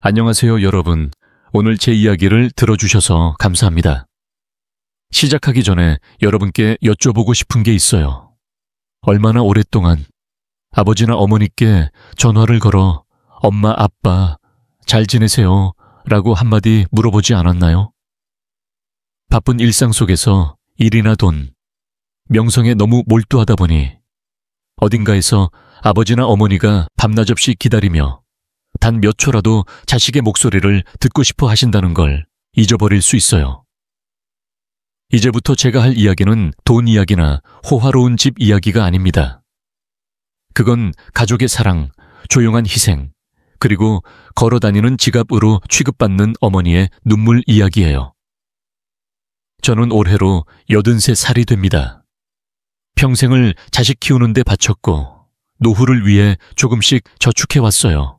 안녕하세요, 여러분. 오늘 제 이야기를 들어주셔서 감사합니다. 시작하기 전에 여러분께 여쭤보고 싶은 게 있어요. 얼마나 오랫동안 아버지나 어머니께 전화를 걸어 엄마, 아빠, 잘 지내세요? 라고 한마디 물어보지 않았나요? 바쁜 일상 속에서 일이나 돈, 명성에 너무 몰두하다 보니 어딘가에서 아버지나 어머니가 밤낮 없이 기다리며 단 몇 초라도 자식의 목소리를 듣고 싶어 하신다는 걸 잊어버릴 수 있어요. 이제부터 제가 할 이야기는 돈 이야기나 호화로운 집 이야기가 아닙니다. 그건 가족의 사랑, 조용한 희생, 그리고 걸어다니는 지갑으로 취급받는 어머니의 눈물 이야기예요. 저는 올해로 83살이 됩니다. 평생을 자식 키우는 데 바쳤고 노후를 위해 조금씩 저축해왔어요.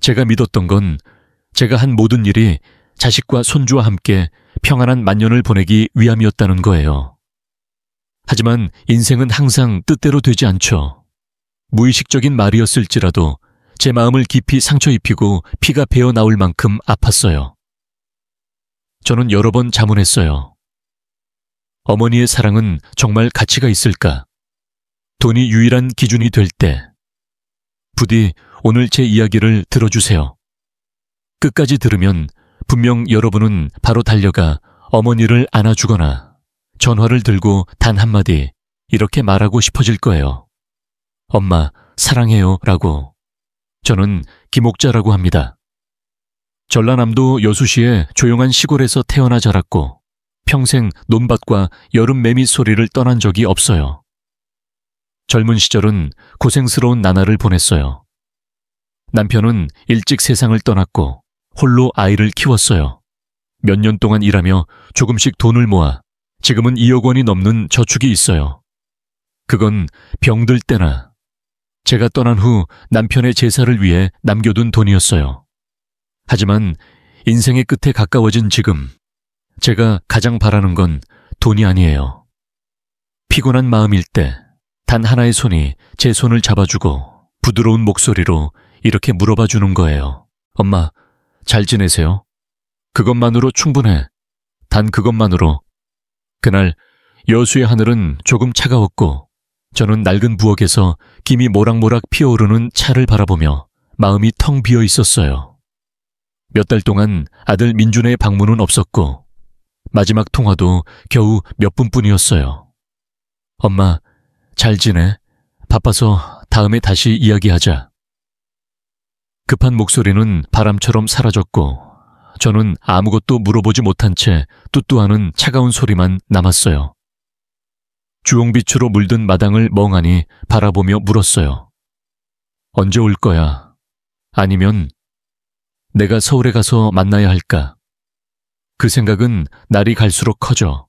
제가 믿었던 건 제가 한 모든 일이 자식과 손주와 함께 평안한 만년을 보내기 위함이었다는 거예요. 하지만 인생은 항상 뜻대로 되지 않죠. 무의식적인 말이었을지라도 제 마음을 깊이 상처 입히고 피가 배어 나올 만큼 아팠어요. 저는 여러 번 자문했어요. 어머니의 사랑은 정말 가치가 있을까? 돈이 유일한 기준이 될 때. 부디 오늘 제 이야기를 들어주세요. 끝까지 들으면 분명 여러분은 바로 달려가 어머니를 안아주거나 전화를 들고 단 한마디 이렇게 말하고 싶어질 거예요. 엄마, 사랑해요 라고. 저는 김옥자라고 합니다. 전라남도 여수시의 조용한 시골에서 태어나 자랐고 평생 논밭과 여름 매미 소리를 떠난 적이 없어요. 젊은 시절은 고생스러운 나날을 보냈어요. 남편은 일찍 세상을 떠났고 홀로 아이를 키웠어요. 몇 년 동안 일하며 조금씩 돈을 모아 지금은 2억 원이 넘는 저축이 있어요. 그건 병들 때나 제가 떠난 후 남편의 제사를 위해 남겨둔 돈이었어요. 하지만 인생의 끝에 가까워진 지금 제가 가장 바라는 건 돈이 아니에요. 피곤한 마음일 때 단 하나의 손이 제 손을 잡아주고 부드러운 목소리로 이렇게 물어봐 주는 거예요. 엄마, 잘 지내세요? 그것만으로 충분해. 단 그것만으로. 그날 여수의 하늘은 조금 차가웠고 저는 낡은 부엌에서 김이 모락모락 피어오르는 차를 바라보며 마음이 텅 비어 있었어요. 몇 달 동안 아들 민준의 방문은 없었고 마지막 통화도 겨우 몇 분뿐이었어요. 엄마, 잘 지내? 바빠서 다음에 다시 이야기하자. 급한 목소리는 바람처럼 사라졌고 저는 아무것도 물어보지 못한 채 뚜뚜하는 차가운 소리만 남았어요. 주홍빛으로 물든 마당을 멍하니 바라보며 물었어요. 언제 올 거야? 아니면 내가 서울에 가서 만나야 할까? 그 생각은 날이 갈수록 커져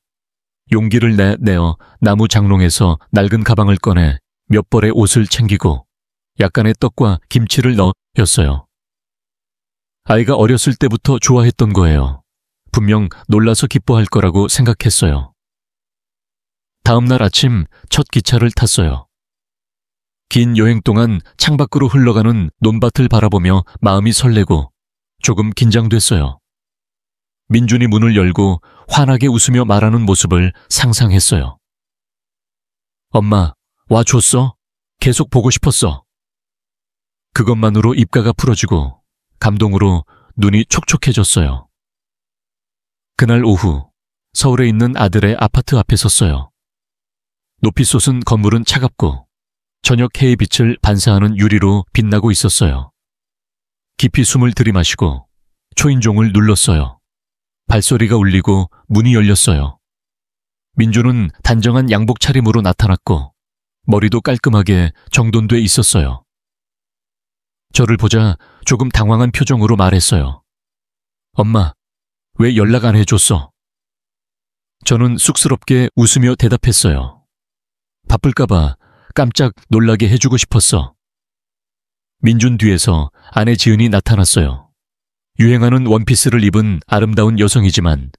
용기를 내어 나무 장롱에서 낡은 가방을 꺼내 몇 벌의 옷을 챙기고 약간의 떡과 김치를 넣었어요. 아이가 어렸을 때부터 좋아했던 거예요. 분명 놀라서 기뻐할 거라고 생각했어요. 다음 날 아침 첫 기차를 탔어요. 긴 여행 동안 창밖으로 흘러가는 논밭을 바라보며 마음이 설레고 조금 긴장됐어요. 민준이 문을 열고 환하게 웃으며 말하는 모습을 상상했어요. 엄마, 와줬어? 계속 보고 싶었어. 그것만으로 입가가 풀어지고 감동으로 눈이 촉촉해졌어요. 그날 오후 서울에 있는 아들의 아파트 앞에 섰어요. 높이 솟은 건물은 차갑고 저녁 해의 빛을 반사하는 유리로 빛나고 있었어요. 깊이 숨을 들이마시고 초인종을 눌렀어요. 발소리가 울리고 문이 열렸어요. 민주는 단정한 양복 차림으로 나타났고 머리도 깔끔하게 정돈돼 있었어요. 저를 보자 조금 당황한 표정으로 말했어요. 엄마, 왜 연락 안 해줬어? 저는 쑥스럽게 웃으며 대답했어요. 바쁠까봐 깜짝 놀라게 해주고 싶었어. 민준 뒤에서 아내 지은이 나타났어요. 유행하는 원피스를 입은 아름다운 여성이지만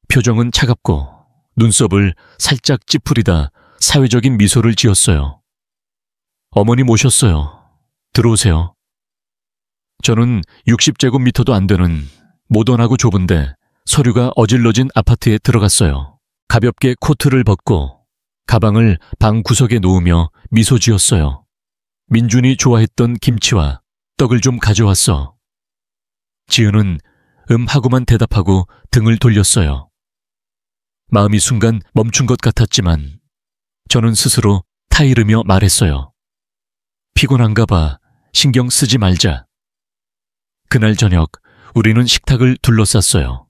표정은 차갑고 눈썹을 살짝 찌푸리다 사회적인 미소를 지었어요. 어머님 오셨어요. 들어오세요. 저는 60제곱미터도 안 되는 모던하고 좁은데 서류가 어질러진 아파트에 들어갔어요. 가볍게 코트를 벗고 가방을 방 구석에 놓으며 미소 지었어요. 민준이 좋아했던 김치와 떡을 좀 가져왔어. 지은은 하고만 대답하고 등을 돌렸어요. 마음이 순간 멈춘 것 같았지만 저는 스스로 타이르며 말했어요. 피곤한가 봐. 신경 쓰지 말자. 그날 저녁 우리는 식탁을 둘러쌌어요.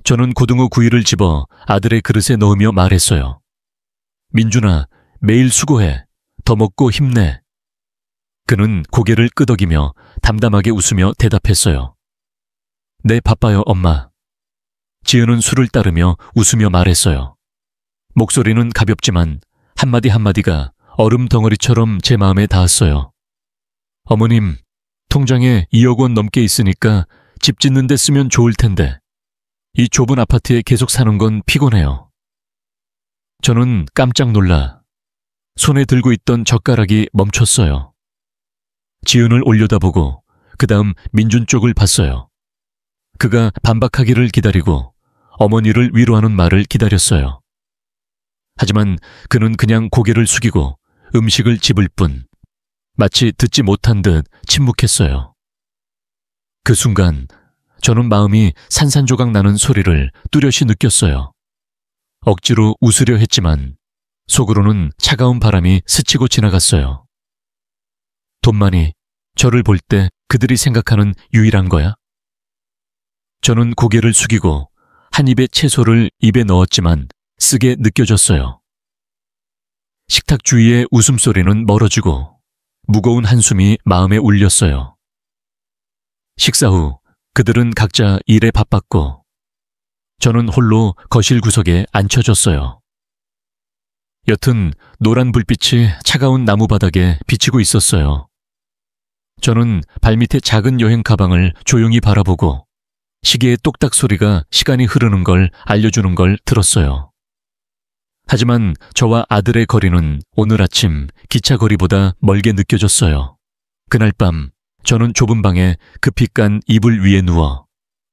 저는 고등어 구이를 집어 아들의 그릇에 넣으며 말했어요. 민준아, 매일 수고해. 더 먹고 힘내. 그는 고개를 끄덕이며 담담하게 웃으며 대답했어요. 네, 바빠요, 엄마. 지은은 술을 따르며 웃으며 말했어요. 목소리는 가볍지만 한마디 한마디가 얼음 덩어리처럼 제 마음에 닿았어요. 어머님, 통장에 2억 원 넘게 있으니까 집 짓는 데 쓰면 좋을 텐데 이 좁은 아파트에 계속 사는 건 피곤해요. 저는 깜짝 놀라 손에 들고 있던 젓가락이 멈췄어요. 지은을 올려다보고 그 다음 민준 쪽을 봤어요. 그가 반박하기를 기다리고 어머니를 위로하는 말을 기다렸어요. 하지만 그는 그냥 고개를 숙이고 음식을 집을 뿐 마치 듣지 못한 듯 침묵했어요. 그 순간 저는 마음이 산산조각 나는 소리를 뚜렷이 느꼈어요. 억지로 웃으려 했지만 속으로는 차가운 바람이 스치고 지나갔어요. 돈만이 저를 볼 때 그들이 생각하는 유일한 거야? 저는 고개를 숙이고 한 입의 채소를 입에 넣었지만 쓰게 느껴졌어요. 식탁 주위의 웃음소리는 멀어지고 무거운 한숨이 마음에 울렸어요. 식사 후 그들은 각자 일에 바빴고 저는 홀로 거실 구석에 앉혀졌어요. 여튼 노란 불빛이 차가운 나무바닥에 비치고 있었어요. 저는 발밑에 작은 여행 가방을 조용히 바라보고 시계의 똑딱 소리가 시간이 흐르는 걸 알려주는 걸 들었어요. 하지만 저와 아들의 거리는 오늘 아침 기차 거리보다 멀게 느껴졌어요. 그날 밤 저는 좁은 방에 급히 깐 이불 위에 누워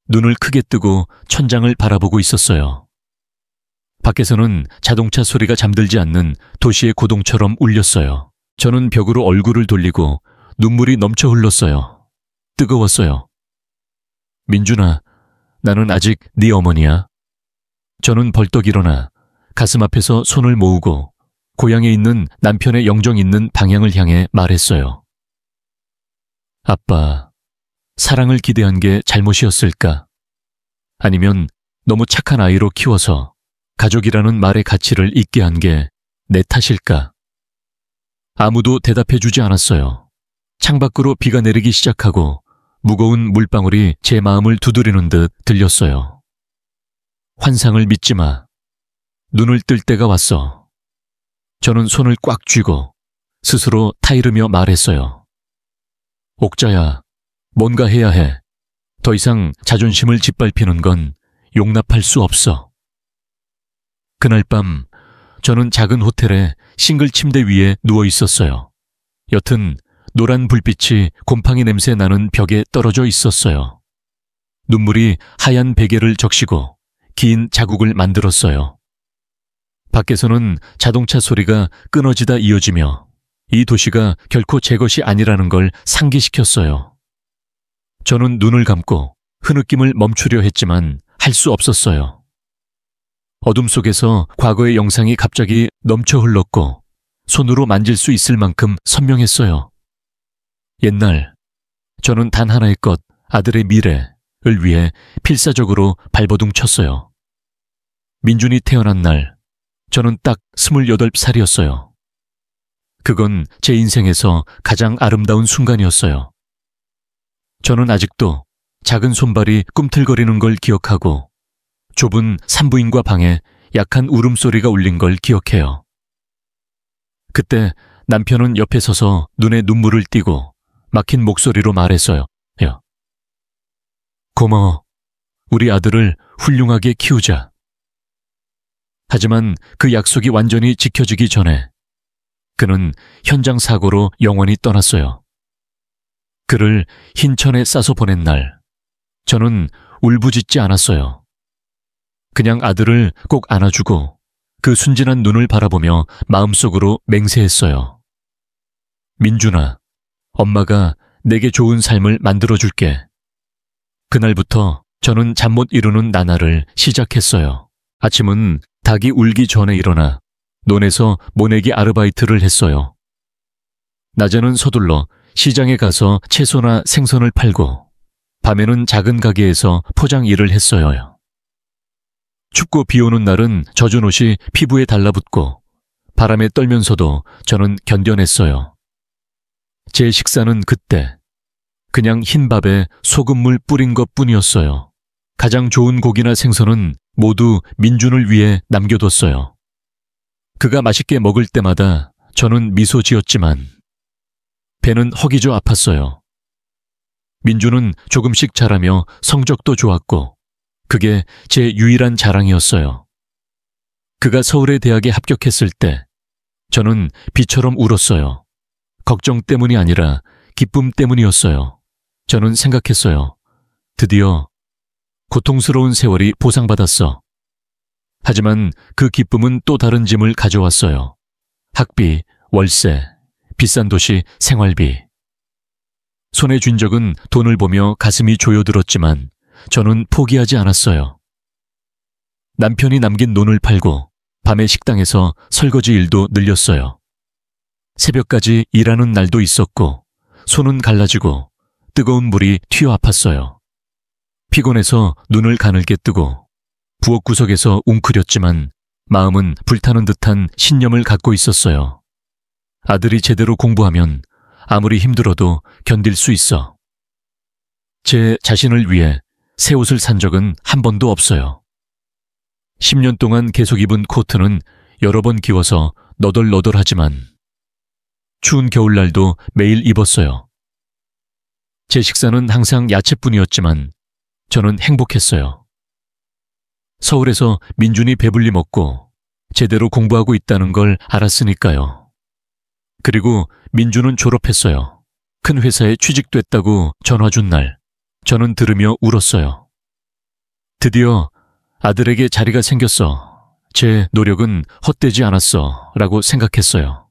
눈을 크게 뜨고 천장을 바라보고 있었어요. 밖에서는 자동차 소리가 잠들지 않는 도시의 고동처럼 울렸어요. 저는 벽으로 얼굴을 돌리고 눈물이 넘쳐 흘렀어요. 뜨거웠어요. 민준아, 나는 아직 네 어머니야. 저는 벌떡 일어나 가슴 앞에서 손을 모으고 고향에 있는 남편의 영정 있는 방향을 향해 말했어요. 아빠, 사랑을 기대한 게 잘못이었을까? 아니면 너무 착한 아이로 키워서 가족이라는 말의 가치를 잊게 한 게 내 탓일까? 아무도 대답해주지 않았어요. 창밖으로 비가 내리기 시작하고 무거운 물방울이 제 마음을 두드리는 듯 들렸어요. 환상을 믿지 마. 눈을 뜰 때가 왔어. 저는 손을 꽉 쥐고 스스로 타이르며 말했어요. 옥자야, 뭔가 해야 해. 더 이상 자존심을 짓밟히는 건 용납할 수 없어. 그날 밤 저는 작은 호텔의 싱글 침대 위에 누워 있었어요. 여튼 노란 불빛이 곰팡이 냄새 나는 벽에 떨어져 있었어요. 눈물이 하얀 베개를 적시고 긴 자국을 만들었어요. 밖에서는 자동차 소리가 끊어지다 이어지며 이 도시가 결코 제 것이 아니라는 걸 상기시켰어요. 저는 눈을 감고 흐느낌을 멈추려 했지만 할 수 없었어요. 어둠 속에서 과거의 영상이 갑자기 넘쳐 흘렀고 손으로 만질 수 있을 만큼 선명했어요. 옛날, 저는 단 하나의 것, 아들의 미래를 위해 필사적으로 발버둥 쳤어요. 민준이 태어난 날, 저는 딱 28살이었어요. 그건 제 인생에서 가장 아름다운 순간이었어요. 저는 아직도 작은 손발이 꿈틀거리는 걸 기억하고 좁은 산부인과 방에 약한 울음소리가 울린 걸 기억해요. 그때 남편은 옆에 서서 눈에 눈물을 띠고 막힌 목소리로 말했어요. 야, 고마워. 우리 아들을 훌륭하게 키우자. 하지만 그 약속이 완전히 지켜지기 전에 그는 현장 사고로 영원히 떠났어요. 그를 흰천에 싸서 보낸 날, 저는 울부짖지 않았어요. 그냥 아들을 꼭 안아주고 그 순진한 눈을 바라보며 마음속으로 맹세했어요. 민준아, 엄마가 내게 좋은 삶을 만들어줄게. 그날부터 저는 잠 못 이루는 나날을 시작했어요. 아침은 닭이 울기 전에 일어나 논에서 모내기 아르바이트를 했어요. 낮에는 서둘러 시장에 가서 채소나 생선을 팔고 밤에는 작은 가게에서 포장 일을 했어요. 춥고 비 오는 날은 젖은 옷이 피부에 달라붙고 바람에 떨면서도 저는 견뎌냈어요. 제 식사는 그때 그냥 흰밥에 소금물 뿌린 것뿐이었어요. 가장 좋은 고기나 생선은 모두 민준을 위해 남겨뒀어요. 그가 맛있게 먹을 때마다 저는 미소 지었지만 배는 허기져 아팠어요. 민준은 조금씩 자라며 성적도 좋았고 그게 제 유일한 자랑이었어요. 그가 서울의 대학에 합격했을 때 저는 비처럼 울었어요. 걱정 때문이 아니라 기쁨 때문이었어요. 저는 생각했어요. 드디어 고통스러운 세월이 보상받았어. 하지만 그 기쁨은 또 다른 짐을 가져왔어요. 학비, 월세, 비싼 도시 생활비. 손에 쥔 적은 돈을 보며 가슴이 조여들었지만 저는 포기하지 않았어요. 남편이 남긴 논을 팔고 밤에 식당에서 설거지 일도 늘렸어요. 새벽까지 일하는 날도 있었고 손은 갈라지고 뜨거운 물이 튀어 아팠어요. 피곤해서 눈을 가늘게 뜨고 부엌 구석에서 웅크렸지만 마음은 불타는 듯한 신념을 갖고 있었어요. 아들이 제대로 공부하면 아무리 힘들어도 견딜 수 있어. 제 자신을 위해 새 옷을 산 적은 한 번도 없어요. 10년 동안 계속 입은 코트는 여러 번 기워서 너덜너덜하지만 추운 겨울날도 매일 입었어요. 제 식사는 항상 야채뿐이었지만 저는 행복했어요. 서울에서 민준이 배불리 먹고 제대로 공부하고 있다는 걸 알았으니까요. 그리고 민준은 졸업했어요. 큰 회사에 취직됐다고 전화 준 날, 저는 들으며 울었어요. 드디어 아들에게 자리가 생겼어. 제 노력은 헛되지 않았어. 라고 생각했어요.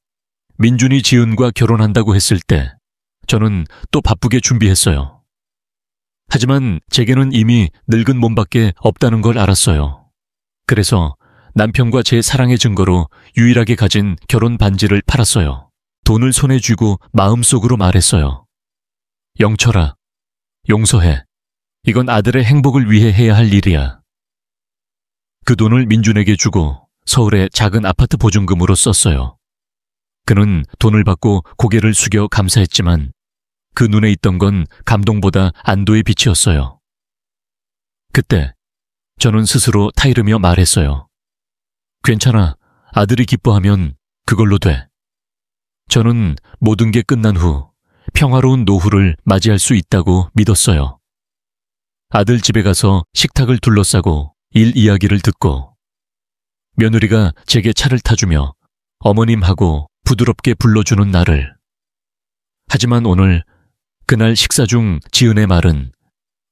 민준이 지은과 결혼한다고 했을 때 저는 또 바쁘게 준비했어요. 하지만 제게는 이미 늙은 몸밖에 없다는 걸 알았어요. 그래서 남편과 제 사랑의 증거로 유일하게 가진 결혼 반지를 팔았어요. 돈을 손에 쥐고 마음속으로 말했어요. 영철아, 용서해. 이건 아들의 행복을 위해 해야 할 일이야. 그 돈을 민준에게 주고 서울의 작은 아파트 보증금으로 썼어요. 그는 돈을 받고 고개를 숙여 감사했지만 그 눈에 있던 건 감동보다 안도의 빛이었어요. 그때 저는 스스로 타이르며 말했어요. 괜찮아. 아들이 기뻐하면 그걸로 돼. 저는 모든 게 끝난 후 평화로운 노후를 맞이할 수 있다고 믿었어요. 아들 집에 가서 식탁을 둘러싸고 일 이야기를 듣고 며느리가 제게 차를 타주며 어머님하고 부드럽게 불러주는 날을. 하지만 오늘 그날 식사 중 지은의 말은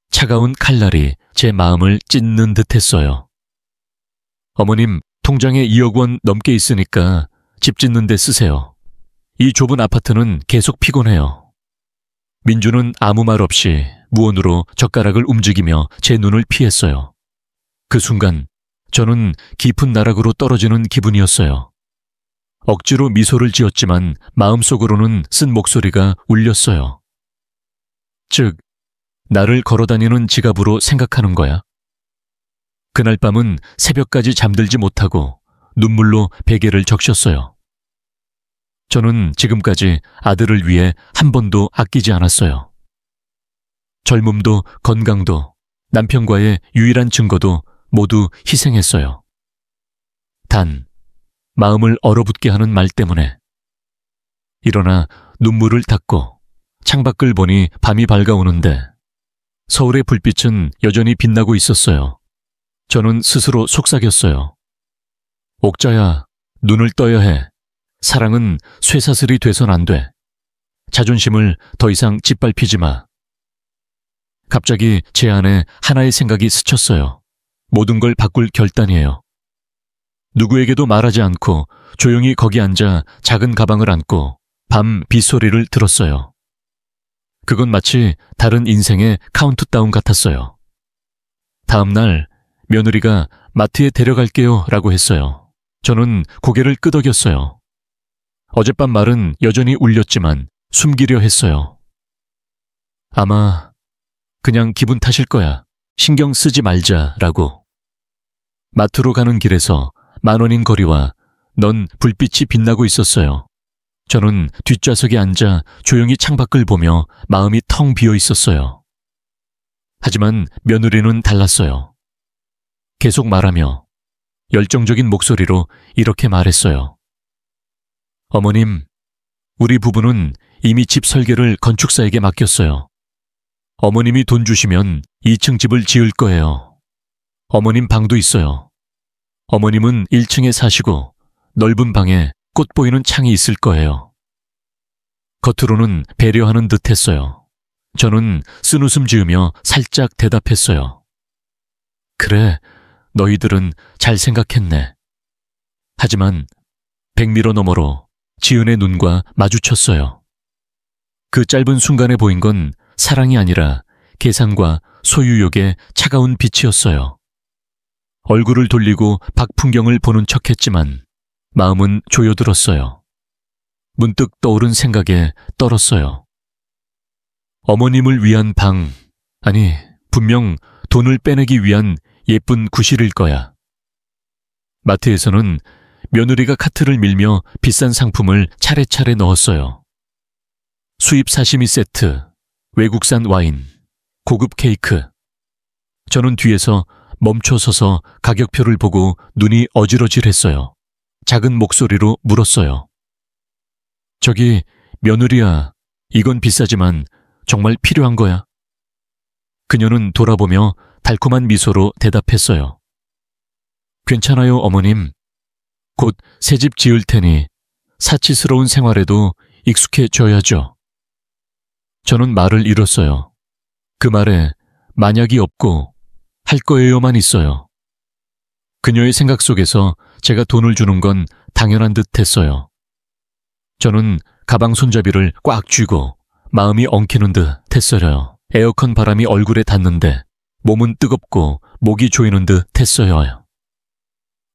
차가운 칼날이 제 마음을 찢는 듯했어요. 어머님, 통장에 2억 원 넘게 있으니까 집 짓는 데 쓰세요. 이 좁은 아파트는 계속 피곤해요. 민주는 아무 말 없이 무언으로 젓가락을 움직이며 제 눈을 피했어요. 그 순간 저는 깊은 나락으로 떨어지는 기분이었어요. 억지로 미소를 지었지만 마음속으로는 쓴 목소리가 울렸어요. 즉, 나를 걸어다니는 지갑으로 생각하는 거야? 그날 밤은 새벽까지 잠들지 못하고 눈물로 베개를 적셨어요. 저는 지금까지 아들을 위해 한 번도 아끼지 않았어요. 젊음도 건강도 남편과의 유일한 증거도 모두 희생했어요. 단, 마음을 얼어붙게 하는 말 때문에. 일어나 눈물을 닦고 창밖을 보니 밤이 밝아오는데 서울의 불빛은 여전히 빛나고 있었어요. 저는 스스로 속삭였어요. 옥자야, 눈을 떠야 해. 사랑은 쇠사슬이 돼선 안 돼. 자존심을 더 이상 짓밟히지 마. 갑자기 제 안에 하나의 생각이 스쳤어요. 모든 걸 바꿀 결단이에요. 누구에게도 말하지 않고 조용히 거기 앉아 작은 가방을 안고 밤 빗소리를 들었어요. 그건 마치 다른 인생의 카운트다운 같았어요. 다음 날 며느리가 마트에 데려갈게요 라고 했어요. 저는 고개를 끄덕였어요. 어젯밤 말은 여전히 울렸지만 숨기려 했어요. 아마 그냥 기분 탓일 거야. 신경 쓰지 말자라고. 마트로 가는 길에서 10,000원인 거리와 넌 불빛이 빛나고 있었어요. 저는 뒷좌석에 앉아 조용히 창밖을 보며 마음이 텅 비어 있었어요. 하지만 며느리는 달랐어요. 계속 말하며 열정적인 목소리로 이렇게 말했어요. 어머님, 우리 부부는 이미 집 설계를 건축사에게 맡겼어요. 어머님이 돈 주시면 2층 집을 지을 거예요. 어머님 방도 있어요. 어머님은 1층에 사시고 넓은 방에 꽃 보이는 창이 있을 거예요. 겉으로는 배려하는 듯 했어요. 저는 쓴웃음 지으며 살짝 대답했어요. 그래, 너희들은 잘 생각했네. 하지만 100m 너머로 지은의 눈과 마주쳤어요. 그 짧은 순간에 보인 건 사랑이 아니라 계산과 소유욕의 차가운 빛이었어요. 얼굴을 돌리고 밖 풍경을 보는 척했지만 마음은 조여들었어요. 문득 떠오른 생각에 떨었어요. 어머님을 위한 방, 아니 분명 돈을 빼내기 위한 예쁜 구실일 거야. 마트에서는 며느리가 카트를 밀며 비싼 상품을 차례차례 넣었어요. 수입 사시미 세트, 외국산 와인, 고급 케이크. 저는 뒤에서 멈춰서서 가격표를 보고 눈이 어지러질했어요. 작은 목소리로 물었어요. 저기 며느리야, 이건 비싸지만 정말 필요한 거야? 그녀는 돌아보며 달콤한 미소로 대답했어요. 괜찮아요, 어머님. 곧 새집 지을 테니 사치스러운 생활에도 익숙해져야죠. 저는 말을 잃었어요. 그 말에 만약이 없고 할 거예요만 있어요. 그녀의 생각 속에서 제가 돈을 주는 건 당연한 듯 했어요. 저는 가방 손잡이를 꽉 쥐고 마음이 엉키는 듯 했어요. 에어컨 바람이 얼굴에 닿는데 몸은 뜨겁고 목이 조이는 듯 했어요.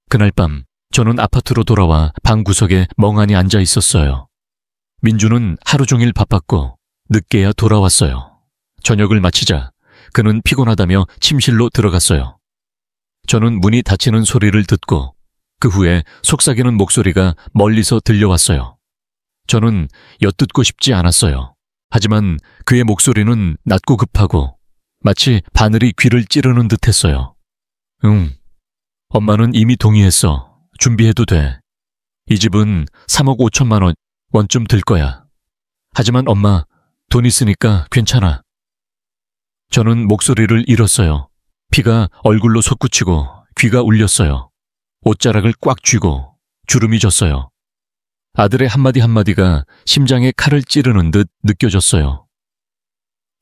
그날 밤 저는 아파트로 돌아와 방 구석에 멍하니 앉아 있었어요. 민주는 하루 종일 바빴고 늦게야 돌아왔어요. 저녁을 마치자 그는 피곤하다며 침실로 들어갔어요. 저는 문이 닫히는 소리를 듣고 그 후에 속삭이는 목소리가 멀리서 들려왔어요. 저는 엿듣고 싶지 않았어요. 하지만 그의 목소리는 낮고 급하고 마치 바늘이 귀를 찌르는 듯했어요. 응, 엄마는 이미 동의했어. 준비해도 돼. 이 집은 3억 5천만 원쯤 들 거야. 하지만 엄마, 돈 있으니까 괜찮아. 저는 목소리를 잃었어요. 피가 얼굴로 솟구치고 귀가 울렸어요. 옷자락을 꽉 쥐고 주름이 졌어요. 아들의 한마디 한마디가 심장에 칼을 찌르는 듯 느껴졌어요.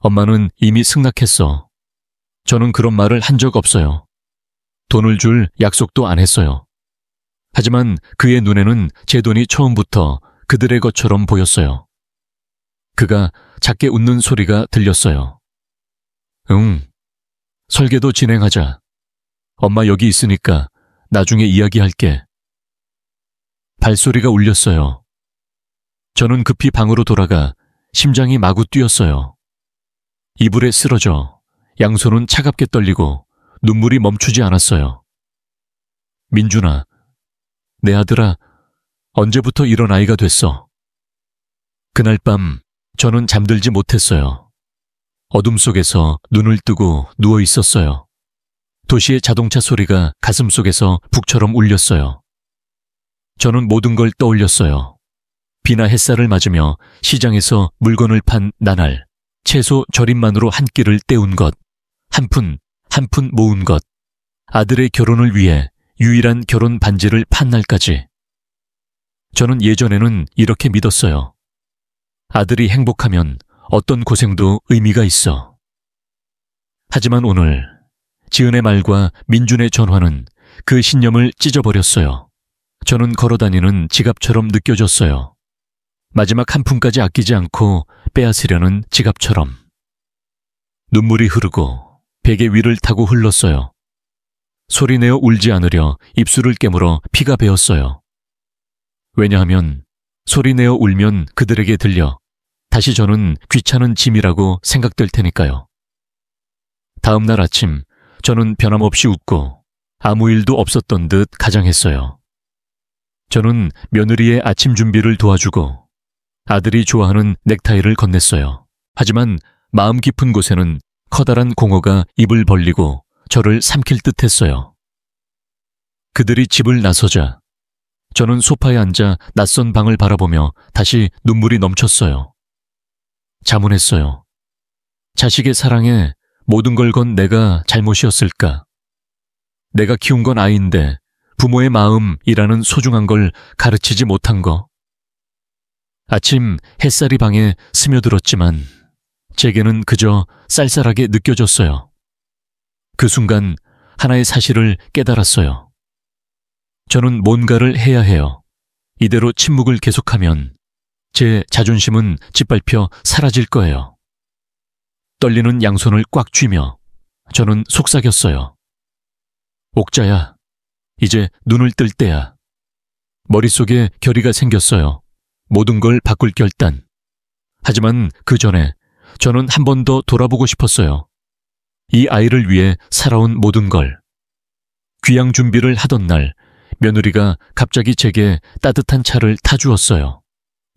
엄마는 이미 승낙했어. 저는 그런 말을 한 적 없어요. 돈을 줄 약속도 안 했어요. 하지만 그의 눈에는 제 돈이 처음부터 그들의 것처럼 보였어요. 그가 작게 웃는 소리가 들렸어요. 응, 설계도 진행하자. 엄마 여기 있으니까 나중에 이야기할게. 발소리가 울렸어요. 저는 급히 방으로 돌아가 심장이 마구 뛰었어요. 이불에 쓰러져 양손은 차갑게 떨리고 눈물이 멈추지 않았어요. 민준아, 내 아들아, 언제부터 이런 아이가 됐어? 그날 밤 저는 잠들지 못했어요. 어둠 속에서 눈을 뜨고 누워 있었어요. 도시의 자동차 소리가 가슴속에서 북처럼 울렸어요. 저는 모든 걸 떠올렸어요. 비나 햇살을 맞으며 시장에서 물건을 판 나날, 채소 절임만으로 한 끼를 때운 것, 한 푼 모은 것, 아들의 결혼을 위해 유일한 결혼 반지를 판 날까지. 저는 예전에는 이렇게 믿었어요. 아들이 행복하면 어떤 고생도 의미가 있어. 하지만 오늘 지은의 말과 민준의 전화는 그 신념을 찢어버렸어요. 저는 걸어다니는 지갑처럼 느껴졌어요. 마지막 한 푼까지 아끼지 않고 빼앗으려는 지갑처럼. 눈물이 흐르고 베개 위를 타고 흘렀어요. 소리내어 울지 않으려 입술을 깨물어 피가 배었어요. 왜냐하면 소리내어 울면 그들에게 들려 다시 저는 귀찮은 짐이라고 생각될 테니까요. 다음 날 아침 저는 변함없이 웃고 아무 일도 없었던 듯 가장했어요. 저는 며느리의 아침 준비를 도와주고 아들이 좋아하는 넥타이를 건넸어요. 하지만 마음 깊은 곳에는 커다란 공허가 입을 벌리고 저를 삼킬 듯 했어요. 그들이 집을 나서자 저는 소파에 앉아 낯선 방을 바라보며 다시 눈물이 넘쳤어요. 자문했어요. 자식의 사랑에 모든 걸 건 내가 잘못이었을까? 내가 키운 건 아이인데 부모의 마음이라는 소중한 걸 가르치지 못한 거. 아침 햇살이 방에 스며들었지만 제게는 그저 쌀쌀하게 느껴졌어요. 그 순간 하나의 사실을 깨달았어요. 저는 뭔가를 해야 해요. 이대로 침묵을 계속하면 제 자존심은 짓밟혀 사라질 거예요. 떨리는 양손을 꽉 쥐며 저는 속삭였어요. 옥자야, 이제 눈을 뜰 때야. 머릿속에 결의가 생겼어요. 모든 걸 바꿀 결단. 하지만 그 전에 저는 한 번 더 돌아보고 싶었어요. 이 아이를 위해 살아온 모든 걸. 귀향 준비를 하던 날 며느리가 갑자기 제게 따뜻한 차를 타주었어요.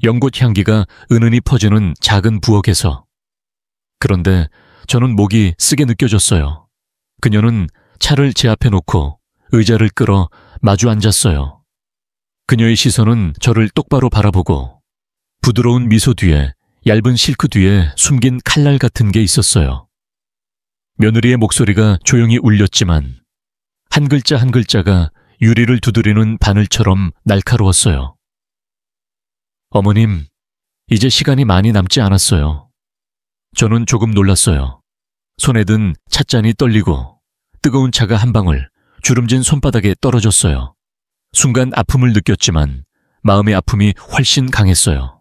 연꽃 향기가 은은히 퍼지는 작은 부엌에서. 그런데 저는 목이 쓰게 느껴졌어요. 그녀는 차를 제 앞에 놓고 의자를 끌어 마주 앉았어요. 그녀의 시선은 저를 똑바로 바라보고 부드러운 미소 뒤에 얇은 실크 뒤에 숨긴 칼날 같은 게 있었어요. 며느리의 목소리가 조용히 울렸지만 한 글자 한 글자가 유리를 두드리는 바늘처럼 날카로웠어요. 어머님, 이제 시간이 많이 남지 않았어요. 저는 조금 놀랐어요. 손에 든 찻잔이 떨리고 뜨거운 차가 한 방울 주름진 손바닥에 떨어졌어요. 순간 아픔을 느꼈지만 마음의 아픔이 훨씬 강했어요.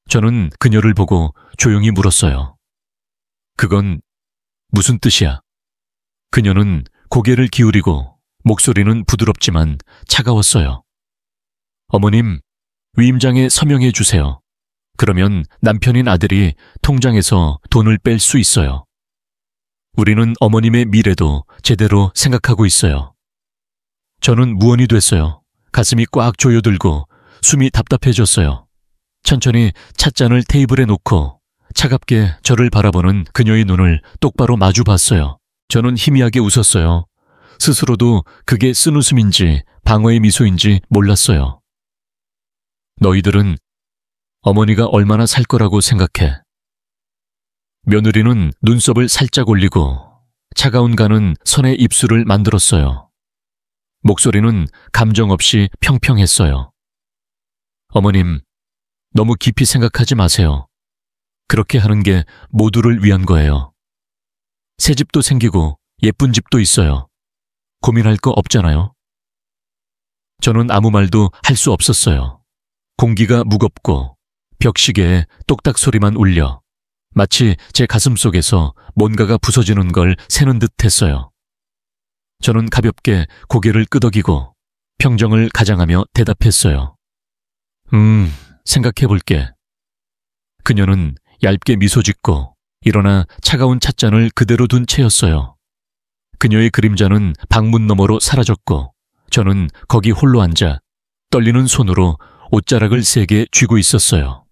저는 그녀를 보고 조용히 물었어요. 그건 무슨 뜻이야? 그녀는 고개를 기울이고 목소리는 부드럽지만 차가웠어요. 어머님, 위임장에 서명해 주세요. 그러면 남편인 아들이 통장에서 돈을 뺄 수 있어요. 우리는 어머님의 미래도 제대로 생각하고 있어요. 저는 무언이 됐어요. 가슴이 꽉 조여들고 숨이 답답해졌어요. 천천히 찻잔을 테이블에 놓고 차갑게 저를 바라보는 그녀의 눈을 똑바로 마주 봤어요. 저는 희미하게 웃었어요. 스스로도 그게 쓴웃음인지 방어의 미소인지 몰랐어요. 너희들은 어머니가 얼마나 살 거라고 생각해? 며느리는 눈썹을 살짝 올리고 차가운 간은 선의 입술을 만들었어요. 목소리는 감정 없이 평평했어요. 어머님, 너무 깊이 생각하지 마세요. 그렇게 하는 게 모두를 위한 거예요. 새 집도 생기고 예쁜 집도 있어요. 고민할 거 없잖아요. 저는 아무 말도 할 수 없었어요. 공기가 무겁고 벽시계에 똑딱 소리만 울려 마치 제 가슴 속에서 뭔가가 부서지는 걸 세는 듯 했어요. 저는 가볍게 고개를 끄덕이고 평정을 가장하며 대답했어요. 생각해 볼게. 그녀는 얇게 미소 짓고 일어나 차가운 찻잔을 그대로 둔 채였어요. 그녀의 그림자는 방문 너머로 사라졌고 저는 거기 홀로 앉아 떨리는 손으로 옷자락을 세게 쥐고 있었어요.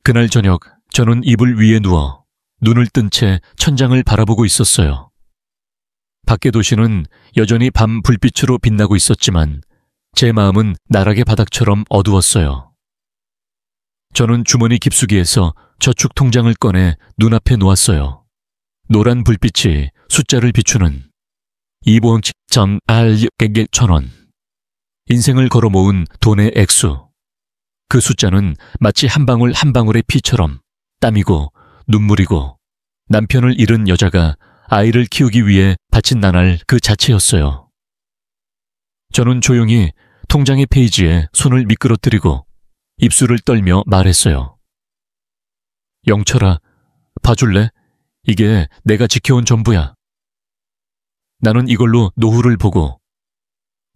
그날 저녁 저는 이불 위에 누워 눈을 뜬 채 천장을 바라보고 있었어요. 밖의 도시는 여전히 밤 불빛으로 빛나고 있었지만 제 마음은 나락의 바닥처럼 어두웠어요. 저는 주머니 깊숙이에서 저축 통장을 꺼내 눈앞에 놓았어요. 노란 불빛이 숫자를 비추는 250.1원. 인생을 걸어 모은 돈의 액수. 그 숫자는 마치 한 방울 한 방울의 피처럼 땀이고 눈물이고 남편을 잃은 여자가 아이를 키우기 위해 바친 나날 그 자체였어요. 저는 조용히 통장의 페이지에 손을 미끄러뜨리고 입술을 떨며 말했어요. 영철아, 봐줄래? 이게 내가 지켜온 전부야. 나는 이걸로 노후를 보고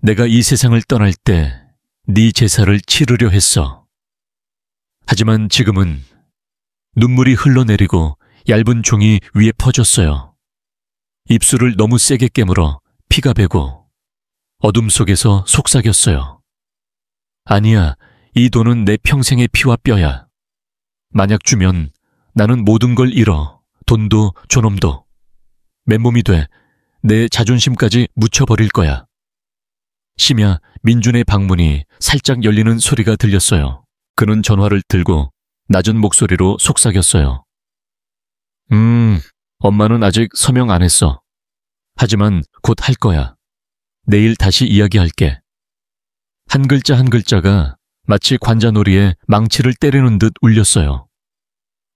내가 이 세상을 떠날 때 네 제사를 치르려 했어. 하지만 지금은 눈물이 흘러내리고 얇은 종이 위에 퍼졌어요. 입술을 너무 세게 깨물어 피가 배고 어둠 속에서 속삭였어요. 아니야, 이 돈은 내 평생의 피와 뼈야. 만약 주면 나는 모든 걸 잃어. 돈도 존엄도. 맨몸이 돼 내 자존심까지 묻혀버릴 거야. 심야 민준의 방문이 살짝 열리는 소리가 들렸어요. 그는 전화를 들고 낮은 목소리로 속삭였어요. 엄마는 아직 서명 안 했어. 하지만 곧 할 거야. 내일 다시 이야기할게. 한 글자 한 글자가 마치 관자놀이에 망치를 때리는 듯 울렸어요.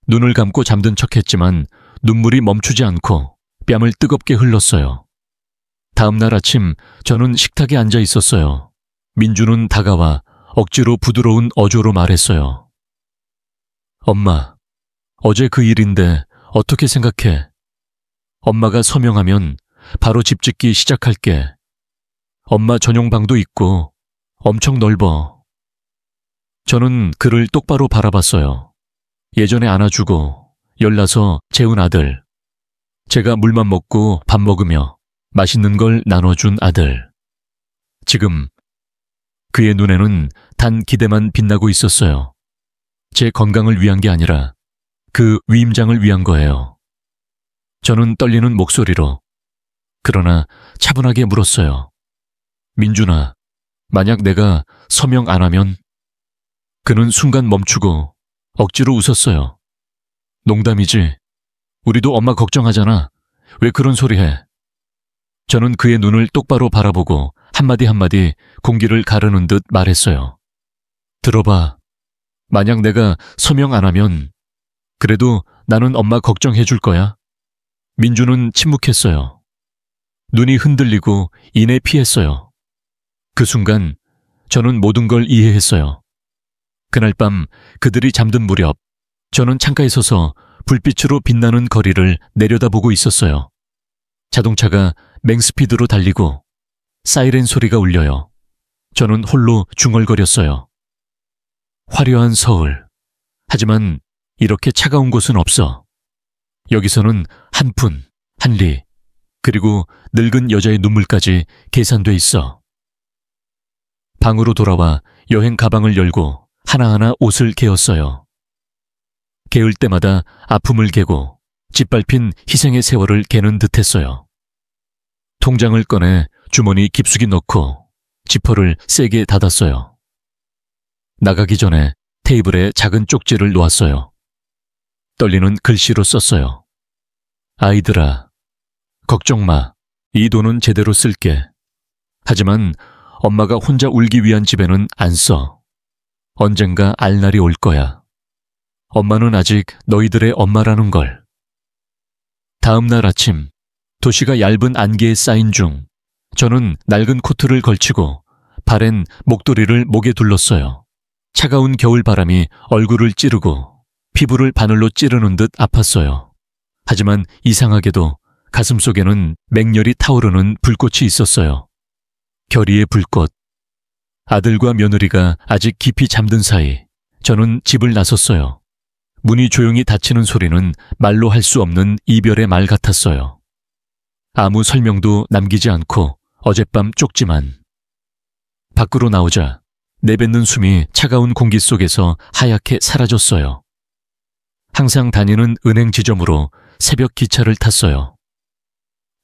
눈을 감고 잠든 척했지만 눈물이 멈추지 않고 뺨을 뜨겁게 흘렀어요. 다음 날 아침 저는 식탁에 앉아 있었어요. 민주는 다가와 억지로 부드러운 어조로 말했어요. 엄마, 어제 그 일인데 어떻게 생각해? 엄마가 서명하면 바로 집 짓기 시작할게. 엄마 전용 방도 있고 엄청 넓어. 저는 그를 똑바로 바라봤어요. 예전에 안아주고 열나서 재운 아들. 제가 물만 먹고 밥 먹으며 맛있는 걸 나눠준 아들. 지금 그의 눈에는 단 기대만 빛나고 있었어요. 제 건강을 위한 게 아니라 그 위임장을 위한 거예요. 저는 떨리는 목소리로 그러나 차분하게 물었어요. 민준아, 만약 내가 서명 안 하면? 그는 순간 멈추고 억지로 웃었어요. 농담이지. 우리도 엄마 걱정하잖아. 왜 그런 소리 해? 저는 그의 눈을 똑바로 바라보고 한마디 한마디 공기를 가르는 듯 말했어요. 들어봐. 만약 내가 서명 안 하면 그래도 나는 엄마 걱정해 줄 거야. 민주는 침묵했어요. 눈이 흔들리고 이내 피했어요. 그 순간 저는 모든 걸 이해했어요. 그날 밤 그들이 잠든 무렵 저는 창가에 서서 불빛으로 빛나는 거리를 내려다보고 있었어요. 자동차가 맹스피드로 달리고 사이렌 소리가 울려요. 저는 홀로 중얼거렸어요. 화려한 서울. 하지만 이렇게 차가운 곳은 없어. 여기서는 한 푼, 한 리, 그리고 늙은 여자의 눈물까지 계산돼 있어. 방으로 돌아와 여행 가방을 열고 하나하나 옷을 개었어요. 개을 때마다 아픔을 개고 짓밟힌 희생의 세월을 개는 듯했어요. 통장을 꺼내 주머니 깊숙이 넣고 지퍼를 세게 닫았어요. 나가기 전에 테이블에 작은 쪽지를 놓았어요. 떨리는 글씨로 썼어요. 아이들아, 걱정 마. 이 돈은 제대로 쓸게. 하지만 엄마가 혼자 울기 위한 집에는 안 써. 언젠가 알 날이 올 거야. 엄마는 아직 너희들의 엄마라는 걸. 다음 날 아침, 도시가 얇은 안개에 쌓인 중 저는 낡은 코트를 걸치고 발엔 목도리를 목에 둘렀어요. 차가운 겨울바람이 얼굴을 찌르고 피부를 바늘로 찌르는 듯 아팠어요. 하지만 이상하게도 가슴속에는 맹렬히 타오르는 불꽃이 있었어요. 결의의 불꽃. 아들과 며느리가 아직 깊이 잠든 사이 저는 집을 나섰어요. 문이 조용히 닫히는 소리는 말로 할 수 없는 이별의 말 같았어요. 아무 설명도 남기지 않고 어젯밤 쪽지만. 밖으로 나오자 내뱉는 숨이 차가운 공기 속에서 하얗게 사라졌어요. 항상 다니는 은행 지점으로 새벽 기차를 탔어요.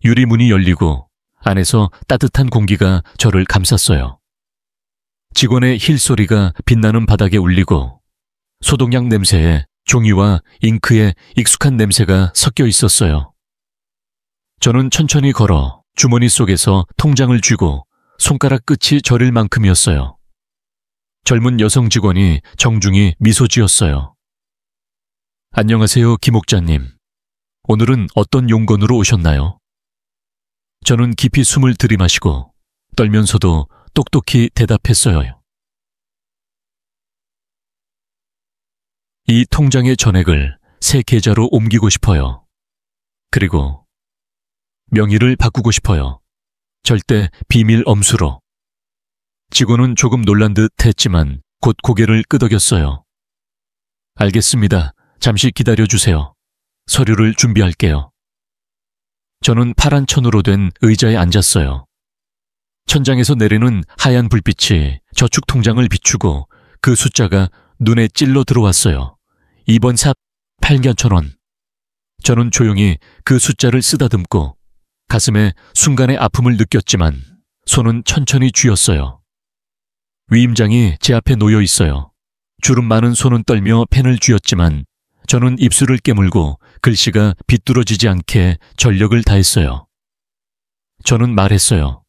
유리문이 열리고 안에서 따뜻한 공기가 저를 감쌌어요. 직원의 힐 소리가 빛나는 바닥에 울리고 소독약 냄새에 종이와 잉크의 익숙한 냄새가 섞여 있었어요. 저는 천천히 걸어 주머니 속에서 통장을 쥐고 손가락 끝이 저릴 만큼이었어요. 젊은 여성 직원이 정중히 미소 지었어요. 안녕하세요, 김 목자님. 오늘은 어떤 용건으로 오셨나요? 저는 깊이 숨을 들이마시고 떨면서도 똑똑히 대답했어요. 이 통장의 전액을 새 계좌로 옮기고 싶어요. 그리고 명의를 바꾸고 싶어요. 절대 비밀 엄수로. 직원은 조금 놀란 듯 했지만 곧 고개를 끄덕였어요. 알겠습니다. 잠시 기다려주세요. 서류를 준비할게요. 저는 파란 천으로 된 의자에 앉았어요. 천장에서 내리는 하얀 불빛이 저축 통장을 비추고 그 숫자가 눈에 찔러 들어왔어요. 2번 삽 8,000원. 저는 조용히 그 숫자를 쓰다듬고 가슴에 순간의 아픔을 느꼈지만 손은 천천히 쥐었어요. 위임장이 제 앞에 놓여 있어요. 주름 많은 손은 떨며 펜을 쥐었지만 저는 입술을 깨물고 글씨가 비뚤어지지 않게 전력을 다했어요. 저는 말했어요.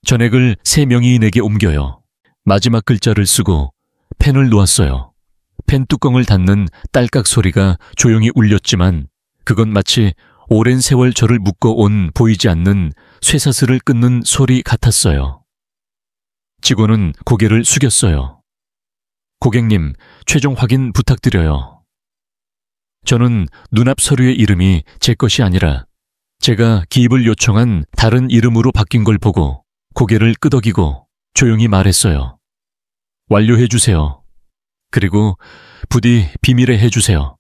전액을 새 명의인에게 옮겨요. 마지막 글자를 쓰고 펜을 놓았어요. 펜 뚜껑을 닫는 딸깍 소리가 조용히 울렸지만 그건 마치 오랜 세월 저를 묶어온 보이지 않는 쇠사슬을 끊는 소리 같았어요. 직원은 고개를 숙였어요. 고객님, 최종 확인 부탁드려요. 저는 눈앞 서류의 이름이 제 것이 아니라 제가 기입을 요청한 다른 이름으로 바뀐 걸 보고 고개를 끄덕이고 조용히 말했어요. 완료해 주세요. 그리고 부디 비밀에 해주세요.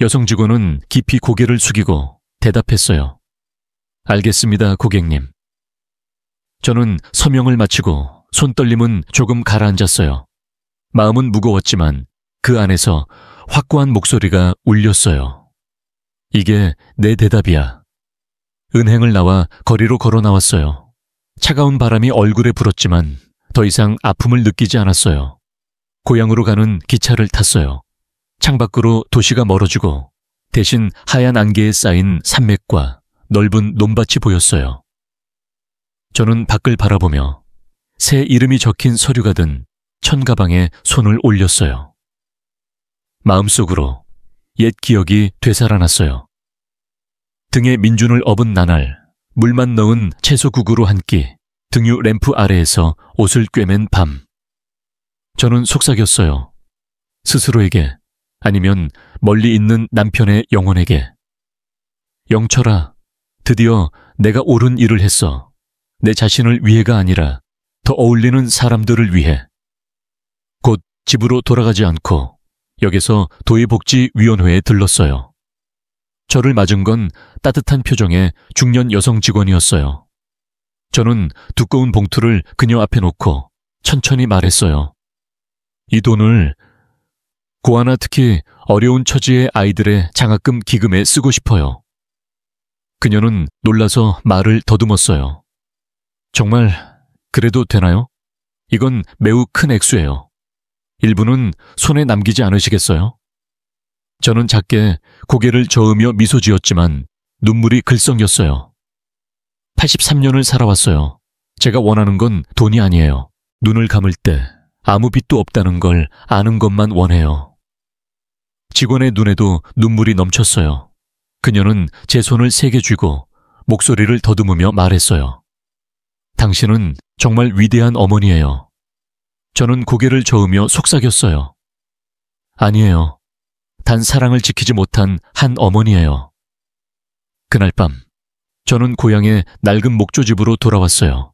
여성 직원은 깊이 고개를 숙이고 대답했어요. 알겠습니다, 고객님. 저는 서명을 마치고 손떨림은 조금 가라앉았어요. 마음은 무거웠지만 그 안에서 확고한 목소리가 울렸어요. 이게 내 대답이야. 은행을 나와 거리로 걸어 나왔어요. 차가운 바람이 얼굴에 불었지만 더 이상 아픔을 느끼지 않았어요. 고향으로 가는 기차를 탔어요. 창밖으로 도시가 멀어지고 대신 하얀 안개에 쌓인 산맥과 넓은 논밭이 보였어요. 저는 밖을 바라보며 새 이름이 적힌 서류가 든 천가방에 손을 올렸어요. 마음속으로 옛 기억이 되살아났어요. 등에 민준을 업은 나날, 물만 넣은 채소국으로 한 끼, 등유 램프 아래에서 옷을 꿰맨 밤. 저는 속삭였어요. 스스로에게, 아니면 멀리 있는 남편의 영혼에게. 영철아, 드디어 내가 옳은 일을 했어. 내 자신을 위해가 아니라 더 어울리는 사람들을 위해. 곧 집으로 돌아가지 않고 역에서 도의복지위원회에 들렀어요. 저를 맞은 건 따뜻한 표정의 중년 여성 직원이었어요. 저는 두꺼운 봉투를 그녀 앞에 놓고 천천히 말했어요. 이 돈을 고아나 특히 어려운 처지의 아이들의 장학금 기금에 쓰고 싶어요. 그녀는 놀라서 말을 더듬었어요. 정말 그래도 되나요? 이건 매우 큰 액수예요. 일부는 손에 남기지 않으시겠어요? 저는 작게 고개를 저으며 미소 지었지만 눈물이 글썽였어요. 83년을 살아왔어요. 제가 원하는 건 돈이 아니에요. 눈을 감을 때 아무 빚도 없다는 걸 아는 것만 원해요. 직원의 눈에도 눈물이 넘쳤어요. 그녀는 제 손을 세게 쥐고 목소리를 더듬으며 말했어요. 당신은 정말 위대한 어머니예요. 저는 고개를 저으며 속삭였어요. 아니에요. 단 사랑을 지키지 못한 한 어머니예요. 그날 밤, 저는 고향의 낡은 목조집으로 돌아왔어요.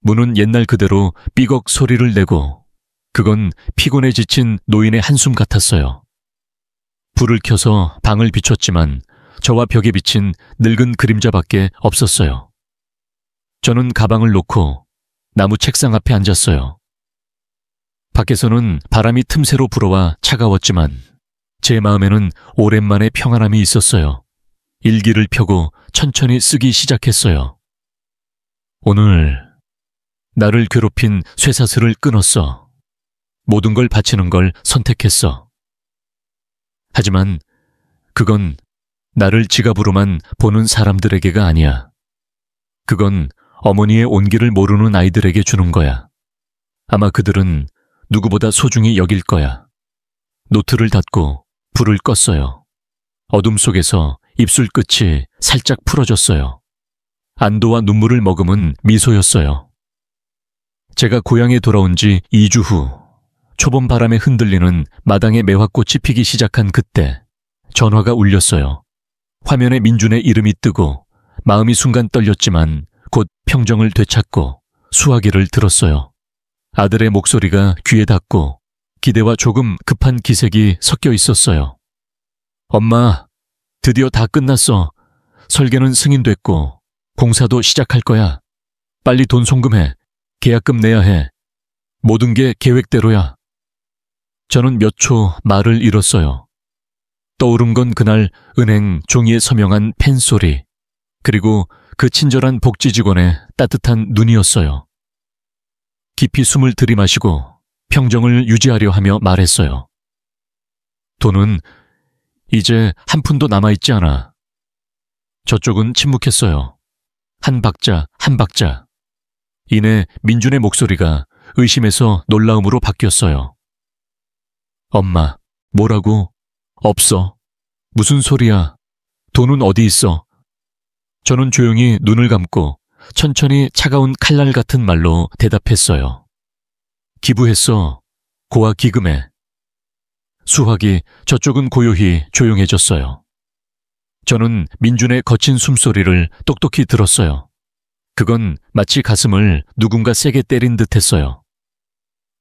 문은 옛날 그대로 삐걱 소리를 내고 그건 피곤에 지친 노인의 한숨 같았어요. 불을 켜서 방을 비췄지만 저와 벽에 비친 늙은 그림자밖에 없었어요. 저는 가방을 놓고 나무 책상 앞에 앉았어요. 밖에서는 바람이 틈새로 불어와 차가웠지만 제 마음에는 오랜만에 평안함이 있었어요. 일기를 펴고 천천히 쓰기 시작했어요. 오늘 나를 괴롭힌 쇠사슬을 끊었어. 모든 걸 바치는 걸 선택했어. 하지만 그건 나를 지갑으로만 보는 사람들에게가 아니야. 그건 어머니의 온기를 모르는 아이들에게 주는 거야. 아마 그들은 누구보다 소중히 여길 거야. 노트를 닫고 불을 껐어요. 어둠 속에서 입술 끝이 살짝 풀어졌어요. 안도와 눈물을 머금은 미소였어요. 제가 고향에 돌아온 지 2주 후 초봄 바람에 흔들리는 마당에 매화꽃이 피기 시작한 그때 전화가 울렸어요. 화면에 민준의 이름이 뜨고 마음이 순간 떨렸지만 곧 평정을 되찾고 수화기를 들었어요. 아들의 목소리가 귀에 닿고 기대와 조금 급한 기색이 섞여 있었어요. 엄마, 드디어 다 끝났어. 설계는 승인됐고 공사도 시작할 거야. 빨리 돈 송금해. 계약금 내야 해. 모든 게 계획대로야. 저는 몇 초 말을 잃었어요. 떠오른 건 그날 은행 종이에 서명한 펜 소리, 그리고 그 친절한 복지 직원의 따뜻한 눈이었어요. 깊이 숨을 들이마시고 평정을 유지하려 하며 말했어요. 돈은 이제 한 푼도 남아있지 않아. 저쪽은 침묵했어요. 한 박자 한 박자. 이내 민준의 목소리가 의심에서 놀라움으로 바뀌었어요. 엄마, 뭐라고? 없어. 무슨 소리야? 돈은 어디 있어? 저는 조용히 눈을 감고 천천히 차가운 칼날 같은 말로 대답했어요. 기부했어. 고아 기금에. 수화기 저쪽은 고요히 조용해졌어요. 저는 민준의 거친 숨소리를 똑똑히 들었어요. 그건 마치 가슴을 누군가 세게 때린 듯 했어요.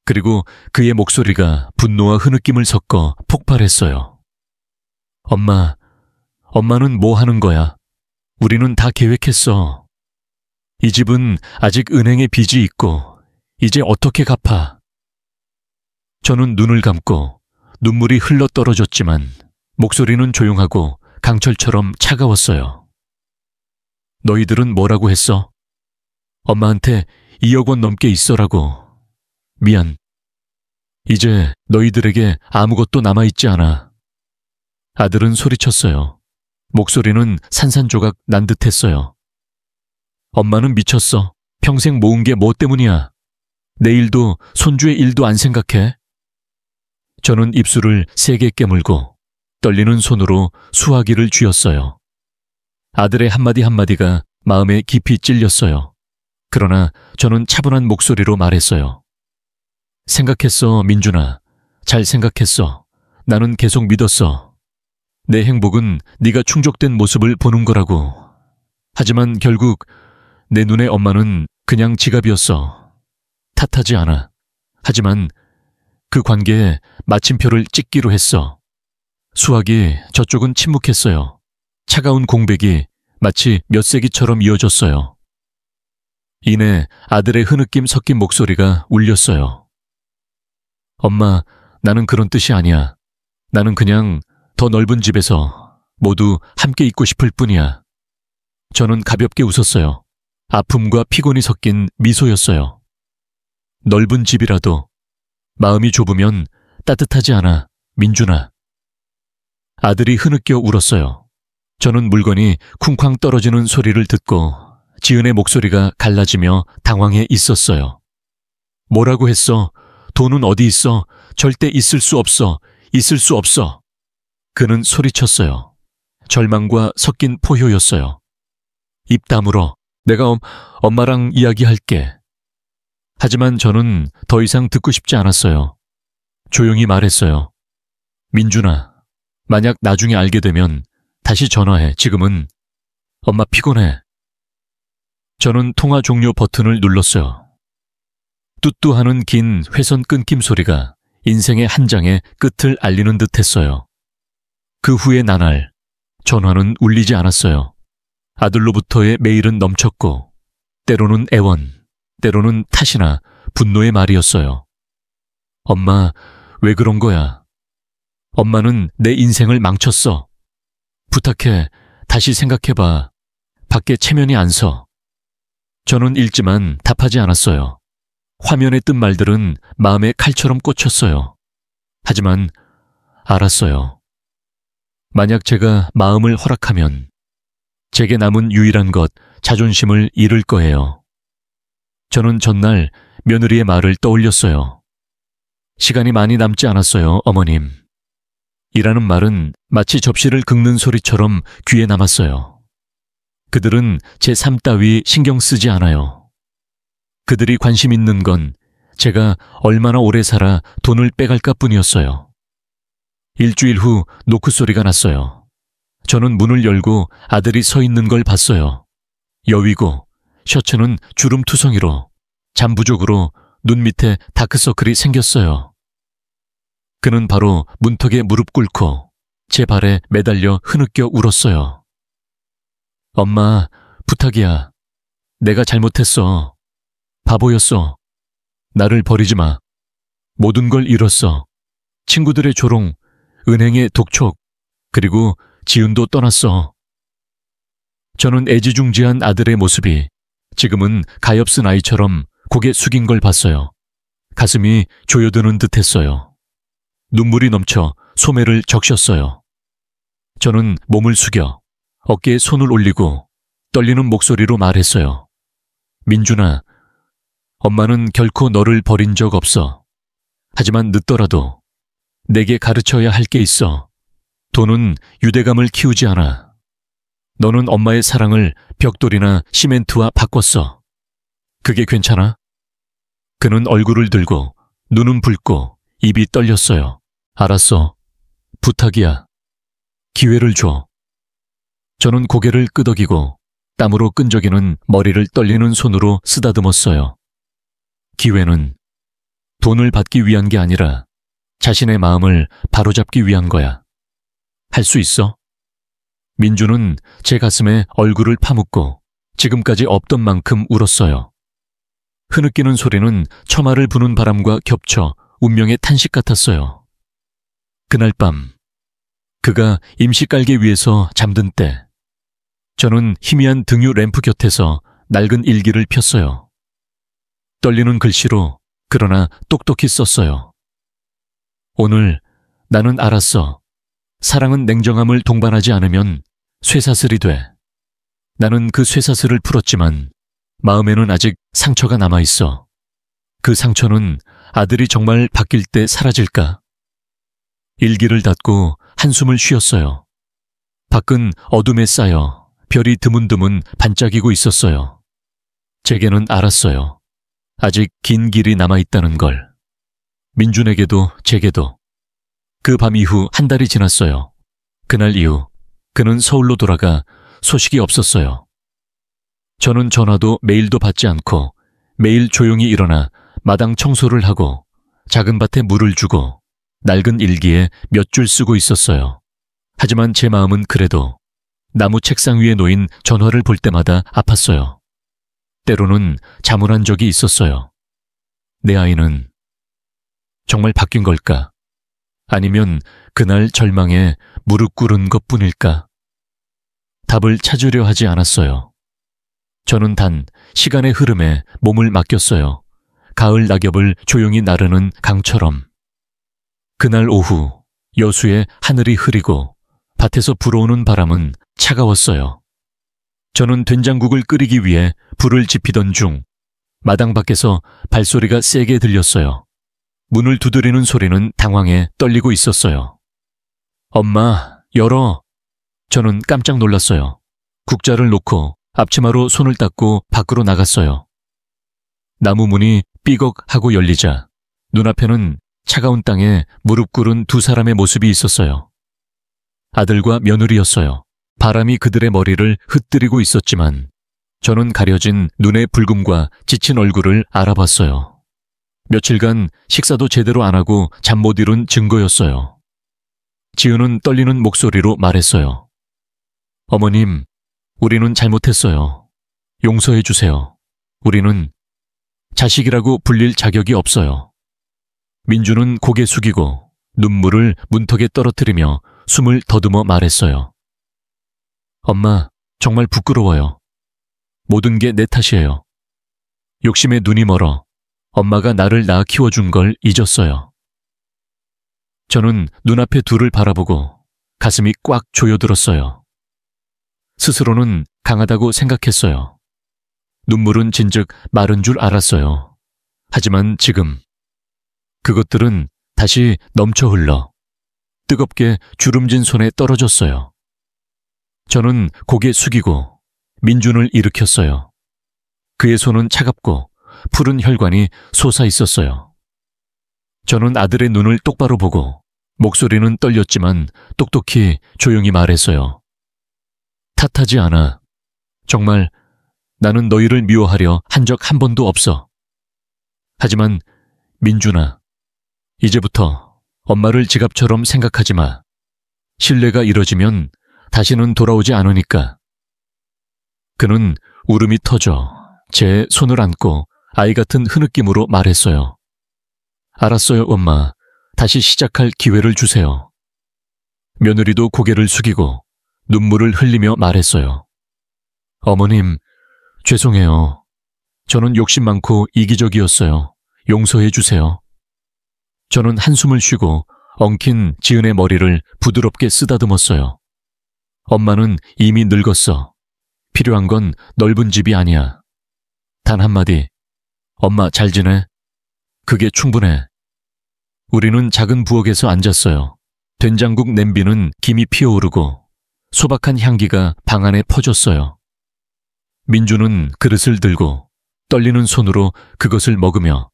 그리고 그의 목소리가 분노와 흐느낌을 섞어 폭발했어요. 엄마, 엄마는 뭐 하는 거야? 우리는 다 계획했어. 이 집은 아직 은행에 빚이 있고 이제 어떻게 갚아? 저는 눈을 감고 눈물이 흘러 떨어졌지만 목소리는 조용하고 강철처럼 차가웠어요. 너희들은 뭐라고 했어? 엄마한테 2억 원 넘게 있어라고. 미안. 이제 너희들에게 아무것도 남아있지 않아. 아들은 소리쳤어요. 목소리는 산산조각 난 듯했어요. 엄마는 미쳤어. 평생 모은 게 뭐 때문이야. 내 일도 손주의 일도 안 생각해? 저는 입술을 세게 깨물고 떨리는 손으로 수화기를 쥐었어요. 아들의 한마디 한마디가 마음에 깊이 찔렸어요. 그러나 저는 차분한 목소리로 말했어요. 생각했어, 민준아. 잘 생각했어. 나는 계속 믿었어. 내 행복은 네가 충족된 모습을 보는 거라고. 하지만 결국 내 눈에 엄마는 그냥 지갑이었어. 탓하지 않아. 하지만 그 관계에 마침표를 찍기로 했어. 수학이 저쪽은 침묵했어요. 차가운 공백이 마치 몇 세기처럼 이어졌어요. 이내 아들의 흐느낌 섞인 목소리가 울렸어요. 엄마, 나는 그런 뜻이 아니야. 나는 그냥 더 넓은 집에서 모두 함께 있고 싶을 뿐이야. 저는 가볍게 웃었어요. 아픔과 피곤이 섞인 미소였어요. 넓은 집이라도 마음이 좁으면 따뜻하지 않아, 민준아. 아들이 흐느껴 울었어요. 저는 물건이 쿵쾅 떨어지는 소리를 듣고 지은의 목소리가 갈라지며 당황해 있었어요. 뭐라고 했어? 돈은 어디 있어? 절대 있을 수 없어. 있을 수 없어. 그는 소리쳤어요. 절망과 섞인 포효였어요. 입 다물어. 내가 엄마랑 이야기할게. 하지만 저는 더 이상 듣고 싶지 않았어요. 조용히 말했어요. 민준아, 만약 나중에 알게 되면 다시 전화해. 지금은 엄마 피곤해. 저는 통화 종료 버튼을 눌렀어요. 뚜뚜 하는 긴 회선 끊김 소리가 인생의 한 장의 끝을 알리는 듯 했어요. 그 후의 나날, 전화는 울리지 않았어요. 아들로부터의 메일은 넘쳤고, 때로는 애원, 때로는 탓이나 분노의 말이었어요. 엄마, 왜 그런 거야? 엄마는 내 인생을 망쳤어. 부탁해, 다시 생각해봐. 밖에 체면이 안 서. 저는 읽지만 답하지 않았어요. 화면에 뜬 말들은 마음에 칼처럼 꽂혔어요. 하지만 알았어요. 만약 제가 마음을 허락하면 제게 남은 유일한 것, 자존심을 잃을 거예요. 저는 전날 며느리의 말을 떠올렸어요. 시간이 많이 남지 않았어요, 어머님. 이라는 말은 마치 접시를 긁는 소리처럼 귀에 남았어요. 그들은 제 삶 따위 신경 쓰지 않아요. 그들이 관심 있는 건 제가 얼마나 오래 살아 돈을 빼갈까 뿐이었어요. 일주일 후 노크 소리가 났어요. 저는 문을 열고 아들이 서 있는 걸 봤어요. 여위고 셔츠는 주름투성이로 잠부족으로 눈 밑에 다크서클이 생겼어요. 그는 바로 문턱에 무릎 꿇고 제 발에 매달려 흐느껴 울었어요. 엄마, 부탁이야. 내가 잘못했어. 바보였어. 나를 버리지 마. 모든 걸 잃었어. 친구들의 조롱, 은행의 독촉, 그리고 지은도 떠났어. 저는 애지중지한 아들의 모습이 지금은 가엾은 아이처럼 고개 숙인 걸 봤어요. 가슴이 조여드는 듯 했어요. 눈물이 넘쳐 소매를 적셨어요. 저는 몸을 숙여 어깨에 손을 올리고 떨리는 목소리로 말했어요. 민준아, 엄마는 결코 너를 버린 적 없어. 하지만 늦더라도 내게 가르쳐야 할 게 있어. 돈은 유대감을 키우지 않아. 너는 엄마의 사랑을 벽돌이나 시멘트와 바꿨어. 그게 괜찮아? 그는 얼굴을 들고 눈은 붉고 입이 떨렸어요. 알았어. 부탁이야. 기회를 줘. 저는 고개를 끄덕이고 땀으로 끈적이는 머리를 떨리는 손으로 쓰다듬었어요. 기회는 돈을 받기 위한 게 아니라 자신의 마음을 바로잡기 위한 거야. 할 수 있어? 민주는 제 가슴에 얼굴을 파묻고 지금까지 없던 만큼 울었어요. 흐느끼는 소리는 처마를 부는 바람과 겹쳐 운명의 탄식 같았어요. 그날 밤, 그가 임시 깔개 위에서 잠든 때, 저는 희미한 등유 램프 곁에서 낡은 일기를 폈어요. 떨리는 글씨로 그러나 똑똑히 썼어요. 오늘 나는 알았어. 사랑은 냉정함을 동반하지 않으면 쇠사슬이 돼. 나는 그 쇠사슬을 풀었지만 마음에는 아직 상처가 남아있어. 그 상처는 아들이 정말 바뀔 때 사라질까? 일기를 닫고 한숨을 쉬었어요. 밖은 어둠에 쌓여 별이 드문드문 반짝이고 있었어요. 제게는 알았어요. 아직 긴 길이 남아있다는 걸. 민준에게도 제게도. 그 밤 이후 한 달이 지났어요. 그날 이후 그는 서울로 돌아가 소식이 없었어요. 저는 전화도 메일도 받지 않고 매일 조용히 일어나 마당 청소를 하고 작은 밭에 물을 주고 낡은 일기에 몇 줄 쓰고 있었어요. 하지만 제 마음은 그래도 나무 책상 위에 놓인 전화를 볼 때마다 아팠어요. 때로는 자문한 적이 있었어요. 내 아이는 정말 바뀐 걸까? 아니면 그날 절망에 무릎 꿇은 것뿐일까? 답을 찾으려 하지 않았어요. 저는 단 시간의 흐름에 몸을 맡겼어요. 가을 낙엽을 조용히 나르는 강처럼. 그날 오후 여수의 하늘이 흐리고 밭에서 불어오는 바람은 차가웠어요. 저는 된장국을 끓이기 위해 불을 지피던 중 마당 밖에서 발소리가 세게 들렸어요. 문을 두드리는 소리는 당황해 떨리고 있었어요. 엄마, 열어. 저는 깜짝 놀랐어요. 국자를 놓고 앞치마로 손을 닦고 밖으로 나갔어요. 나무 문이 삐걱 하고 열리자 눈앞에는 차가운 땅에 무릎 꿇은 두 사람의 모습이 있었어요. 아들과 며느리였어요. 바람이 그들의 머리를 흩뜨리고 있었지만 저는 가려진 눈의 붉음과 지친 얼굴을 알아봤어요. 며칠간 식사도 제대로 안 하고 잠 못 이룬 증거였어요. 지은은 떨리는 목소리로 말했어요. 어머님, 우리는 잘못했어요. 용서해 주세요. 우리는 자식이라고 불릴 자격이 없어요. 민주는 고개 숙이고 눈물을 문턱에 떨어뜨리며 숨을 더듬어 말했어요. 엄마, 정말 부끄러워요. 모든 게 내 탓이에요. 욕심에 눈이 멀어 엄마가 나를 낳아 키워준 걸 잊었어요. 저는 눈앞의 둘을 바라보고 가슴이 꽉 조여들었어요. 스스로는 강하다고 생각했어요. 눈물은 진즉 마른 줄 알았어요. 하지만 지금 그것들은 다시 넘쳐 흘러 뜨겁게 주름진 손에 떨어졌어요. 저는 고개 숙이고 민준을 일으켰어요. 그의 손은 차갑고 푸른 혈관이 솟아 있었어요. 저는 아들의 눈을 똑바로 보고 목소리는 떨렸지만 똑똑히 조용히 말했어요. 탓하지 않아. 정말 나는 너희를 미워하려 한 적 한 번도 없어. 하지만 민준아, 이제부터 엄마를 지갑처럼 생각하지 마. 신뢰가 이뤄지면 다시는 돌아오지 않으니까. 그는 울음이 터져 제 손을 안고 아이 같은 흐느낌으로 말했어요. 알았어요, 엄마. 다시 시작할 기회를 주세요. 며느리도 고개를 숙이고 눈물을 흘리며 말했어요. 어머님, 죄송해요. 저는 욕심 많고 이기적이었어요. 용서해 주세요. 저는 한숨을 쉬고 엉킨 지은의 머리를 부드럽게 쓰다듬었어요. 엄마는 이미 늙었어. 필요한 건 넓은 집이 아니야. 단 한마디, 엄마 잘 지내? 그게 충분해. 우리는 작은 부엌에서 앉았어요. 된장국 냄비는 김이 피어오르고 소박한 향기가 방 안에 퍼졌어요. 민주는 그릇을 들고 떨리는 손으로 그것을 먹으며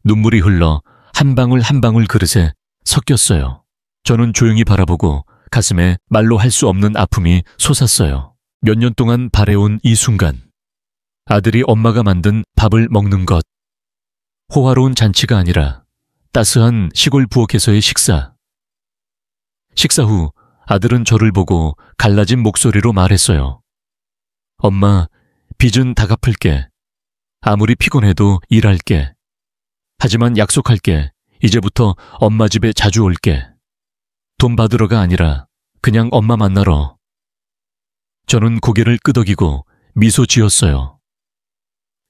눈물이 흘러 한 방울 한 방울 그릇에 섞였어요. 저는 조용히 바라보고 가슴에 말로 할 수 없는 아픔이 솟았어요. 몇 년 동안 바래온 이 순간, 아들이 엄마가 만든 밥을 먹는 것, 호화로운 잔치가 아니라 따스한 시골 부엌에서의 식사. 식사 후 아들은 저를 보고 갈라진 목소리로 말했어요. 엄마, 빚은 다 갚을게. 아무리 피곤해도 일할게. 하지만 약속할게. 이제부터 엄마 집에 자주 올게. 돈 받으러가 아니라 그냥 엄마 만나러. 저는 고개를 끄덕이고 미소 지었어요.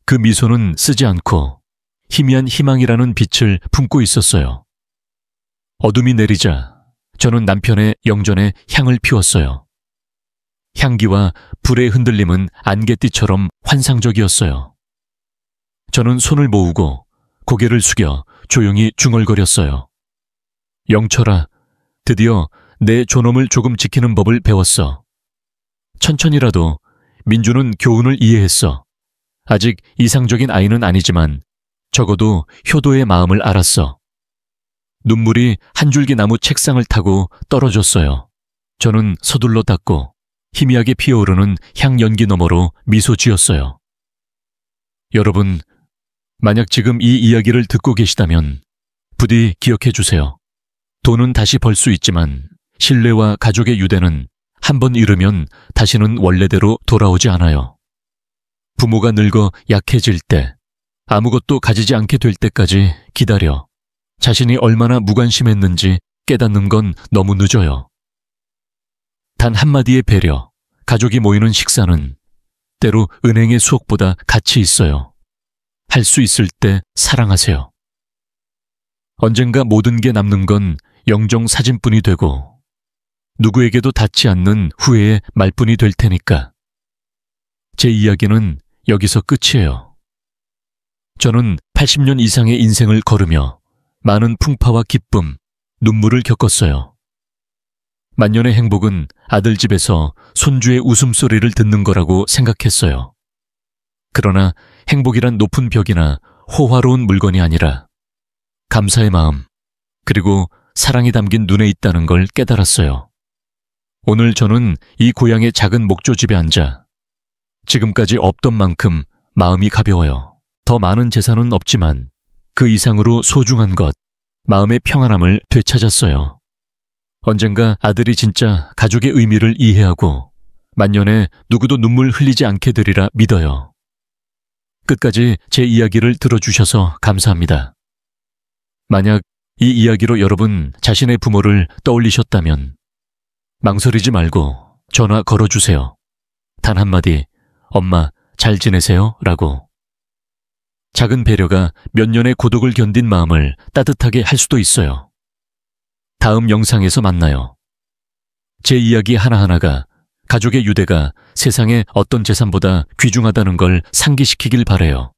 그 미소는 쓰지 않고 희미한 희망이라는 빛을 품고 있었어요. 어둠이 내리자 저는 남편의 영전에 향을 피웠어요. 향기와 불의 흔들림은 안개띠처럼 환상적이었어요. 저는 손을 모으고 고개를 숙여 조용히 중얼거렸어요. 영철아, 드디어 내 존엄을 조금 지키는 법을 배웠어. 천천히라도 민주는 교훈을 이해했어. 아직 이상적인 아이는 아니지만 적어도 효도의 마음을 알았어. 눈물이 한 줄기 나무 책상을 타고 떨어졌어요. 저는 서둘러 닦고 희미하게 피어오르는 향연기 너머로 미소 지었어요. 여러분, 만약 지금 이 이야기를 듣고 계시다면 부디 기억해 주세요. 돈은 다시 벌 수 있지만 신뢰와 가족의 유대는 한 번 잃으면 다시는 원래대로 돌아오지 않아요. 부모가 늙어 약해질 때, 아무것도 가지지 않게 될 때까지 기다려 자신이 얼마나 무관심했는지 깨닫는 건 너무 늦어요. 단 한마디의 배려, 가족이 모이는 식사는 때로 은행의 수억보다 가치 있어요. 할 수 있을 때 사랑하세요. 언젠가 모든 게 남는 건 영정 사진뿐이 되고 누구에게도 닿지 않는 후회의 말뿐이 될 테니까. 제 이야기는 여기서 끝이에요. 저는 80년 이상의 인생을 걸으며 많은 풍파와 기쁨, 눈물을 겪었어요. 만년의 행복은 아들 집에서 손주의 웃음소리를 듣는 거라고 생각했어요. 그러나 행복이란 높은 벽이나 호화로운 물건이 아니라 감사의 마음, 그리고 사랑이 담긴 눈에 있다는 걸 깨달았어요. 오늘 저는 이 고향의 작은 목조집에 앉아 지금까지 없던 만큼 마음이 가벼워요. 더 많은 재산은 없지만 그 이상으로 소중한 것, 마음의 평안함을 되찾았어요. 언젠가 아들이 진짜 가족의 의미를 이해하고 만년에 누구도 눈물 흘리지 않게 되리라 믿어요. 끝까지 제 이야기를 들어주셔서 감사합니다. 만약 이 이야기로 여러분 자신의 부모를 떠올리셨다면 망설이지 말고 전화 걸어주세요. 단 한마디, 엄마 잘 지내세요? 라고. 작은 배려가 몇 년의 고독을 견딘 마음을 따뜻하게 할 수도 있어요. 다음 영상에서 만나요. 제 이야기 하나하나가 가족의 유대가 세상의 어떤 재산보다 귀중하다는 걸 상기시키길 바라요.